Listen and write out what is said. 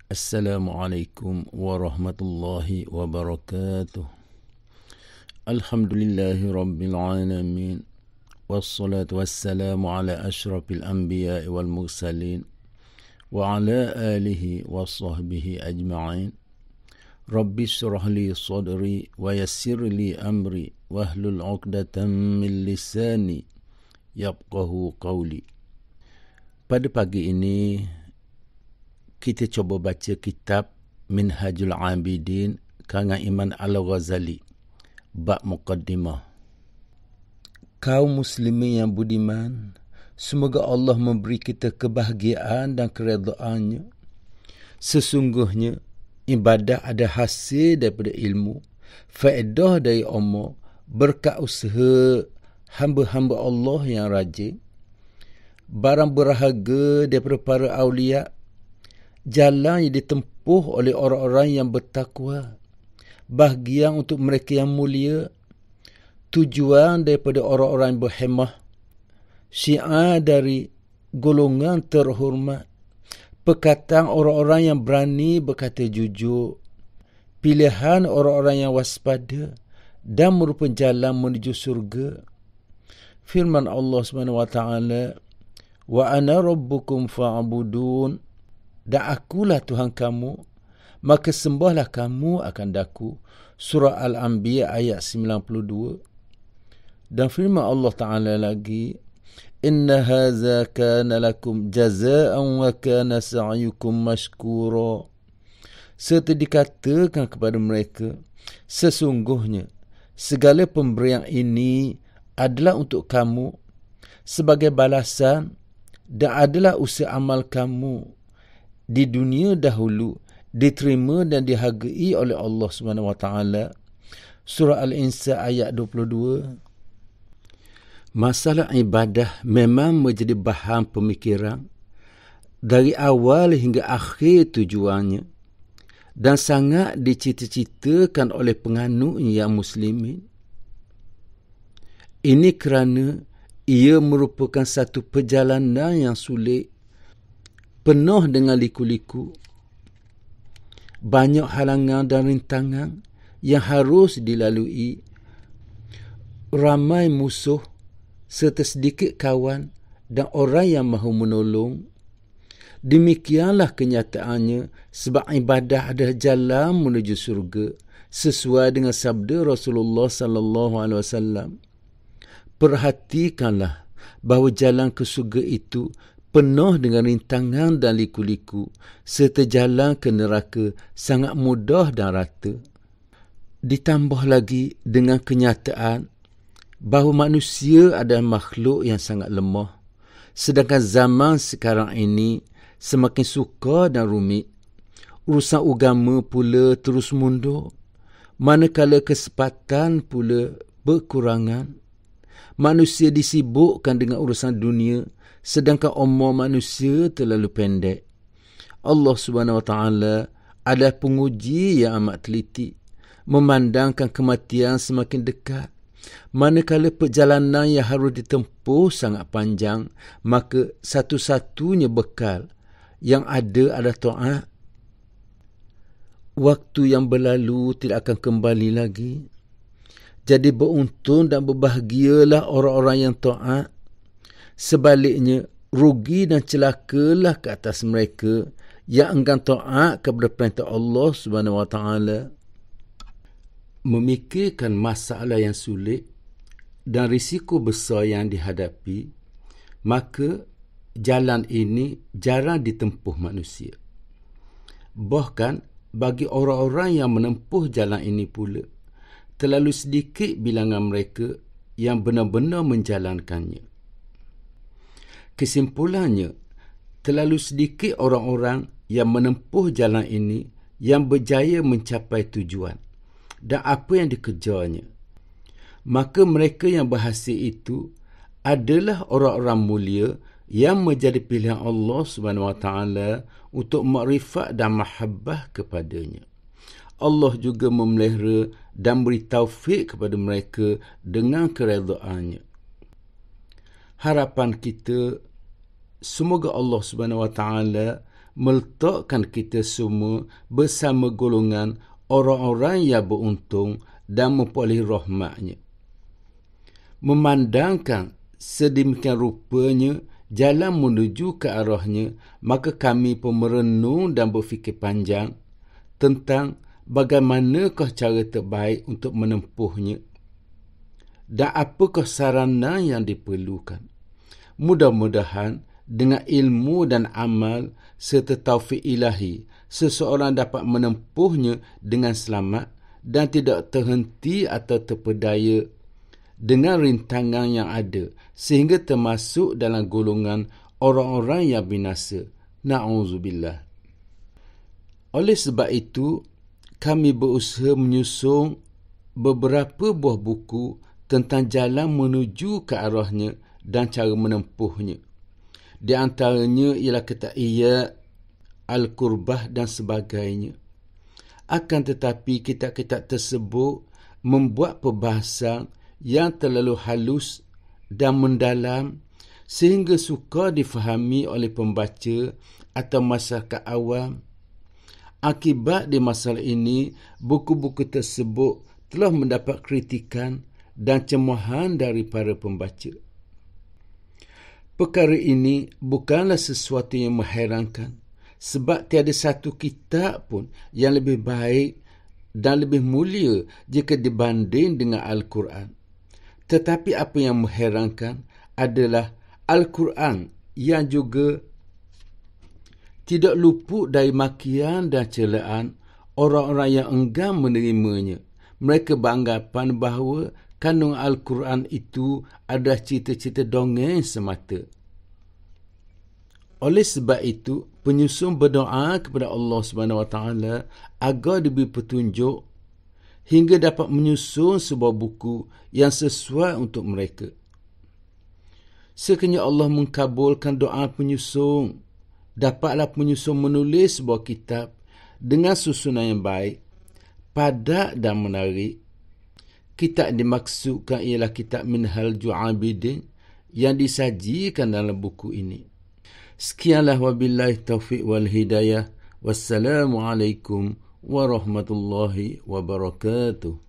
Assalamualaikum warahmatullahi wabarakatuh. Alhamdulillahi rabbil alamin. Wassalatu wassalamu ala ashrafil anbiya wal mursalin wa ala alihi wa sahbihi ajma'in. Rabbi shrah li sadri wa yassir li amri wahlul 'uqdatam min lisani yafqahu qawli. Pada pagi ini kita cuba baca kitab Minhajul Abidin karangan Imam Al-Ghazali bab muqaddimah. Kaum muslimin yang budiman, semoga Allah memberi kita kebahagiaan dan keredaannya. Sesungguhnya ibadah ada hasil daripada ilmu, faedah dari amal, berkat usaha hamba-hamba Allah yang rajin, barang berharga daripada para awliya, jalan yang ditempuh oleh orang-orang yang bertakwa, bahagia untuk mereka yang mulia, tujuan daripada orang-orang yang berhemah, syiar dari golongan terhormat, perkataan orang-orang yang berani berkata jujur, pilihan orang-orang yang waspada dan merupakan jalan menuju surga. Firman Allah SWT, wa ana rabbukum fa'budun, dan akulah Tuhan kamu, maka sembahlah kamu akan daku. Surah Al-Anbiya ayat 92. Dan firman Allah Ta'ala lagi, inna haza kana lakum jazaan wa kana sa'yukum mashkura. Serta dikatakan kepada mereka, sesungguhnya segala pemberian ini adalah untuk kamu sebagai balasan dan adalah usaha amal kamu di dunia dahulu diterima dan dihargai oleh Allah SWT. Surah Al-Insan ayat 22. Masalah ibadah memang menjadi bahan pemikiran dari awal hingga akhir tujuannya dan sangat dicita-citakan oleh penganut yang muslimin. Ini kerana ia merupakan satu perjalanan yang sulit, penuh dengan liku-liku, banyak halangan dan rintangan yang harus dilalui, ramai musuh serta sedikit kawan dan orang yang mahu menolong. Demikianlah kenyataannya, sebab ibadah adalah jalan menuju surga sesuai dengan sabda Rasulullah sallallahu alaihi wasallam. Perhatikanlah bahawa jalan ke surga itu penuh dengan rintangan dan liku-liku, serta jalan ke neraka sangat mudah dan rata. Ditambah lagi dengan kenyataan bahawa manusia adalah makhluk yang sangat lemah, sedangkan zaman sekarang ini semakin sukar dan rumit. Urusan agama pula terus mundur, manakala kesempatan pula berkurangan. Manusia disibukkan dengan urusan dunia, sedangkan umur manusia terlalu pendek. Allah SWT adalah penguji yang amat teliti, memandangkan kematian semakin dekat. Manakala perjalanan yang harus ditempuh sangat panjang, maka satu-satunya bekal yang ada adalah taat. Waktu yang berlalu tidak akan kembali lagi. Jadi beruntung dan berbahagialah orang-orang yang taat. Sebaliknya, rugi dan celakalah ke atas mereka yang enggan taat kepada perintah Allah SWT. Memikirkan masalah yang sulit dan risiko besar yang dihadapi, maka jalan ini jarang ditempuh manusia. Bahkan bagi orang-orang yang menempuh jalan ini pula, terlalu sedikit bilangan mereka yang benar-benar menjalankannya. Kesimpulannya, terlalu sedikit orang-orang yang menempuh jalan ini yang berjaya mencapai tujuan dan apa yang dikejarnya. Maka mereka yang berhasil itu adalah orang-orang mulia yang menjadi pilihan Allah SWT untuk makrifat dan mahabbah kepadanya. Allah juga memelihara dan beri taufik kepada mereka dengan keredaannya. Harapan kita, semoga Allah SWT meletakkan kita semua bersama golongan orang-orang yang beruntung dan memperoleh rahmat-Nya. Memandangkan sedemikian rupanya jalan menuju ke arahnya, maka kami pun merenung dan berfikir panjang tentang bagaimanakah cara terbaik untuk menempuhnya dan apakah sarana yang diperlukan. Mudah-mudahan dengan ilmu dan amal serta taufik ilahi, seseorang dapat menempuhnya dengan selamat dan tidak terhenti atau terpedaya dengan rintangan yang ada, sehingga termasuk dalam golongan orang-orang yang binasa. Na'udzubillah. Oleh sebab itu, kami berusaha menyusun beberapa buah buku tentang jalan menuju ke arahnya dan cara menempuhnya. Di antaranya ialah Qat'iyat, Al-Qurbah dan sebagainya. Akan tetapi kitab-kitab tersebut membuat perbahasan yang terlalu halus dan mendalam sehingga sukar difahami oleh pembaca atau masyarakat awam. Akibat di masalah ini, buku-buku tersebut telah mendapat kritikan dan cemahan dari para pembaca. Perkara ini bukanlah sesuatu yang mengherankan, sebab tiada satu kitab pun yang lebih baik dan lebih mulia jika dibanding dengan Al-Quran. Tetapi apa yang mengherankan adalah Al-Quran yang juga tidak luput dari makian dan celaan orang-orang yang enggan menerimanya. Mereka beranggapan bahawa kandungan Al-Quran itu adalah cerita-cerita dongeng semata. Oleh sebab itu, penyusun berdoa kepada Allah SWT agar diberi petunjuk hingga dapat menyusun sebuah buku yang sesuai untuk mereka. Sekiranya Allah mengkabulkan doa penyusun, dapatlah penyusun menulis sebuah kitab dengan susunan yang baik, padat dan menarik. Kitab dimaksudkan ialah kitab Minhajul Abidin yang disajikan dalam buku ini. Sekianlah, wabillahi taufiq wal hidayah. Wassalamualaikum warahmatullahi wabarakatuh.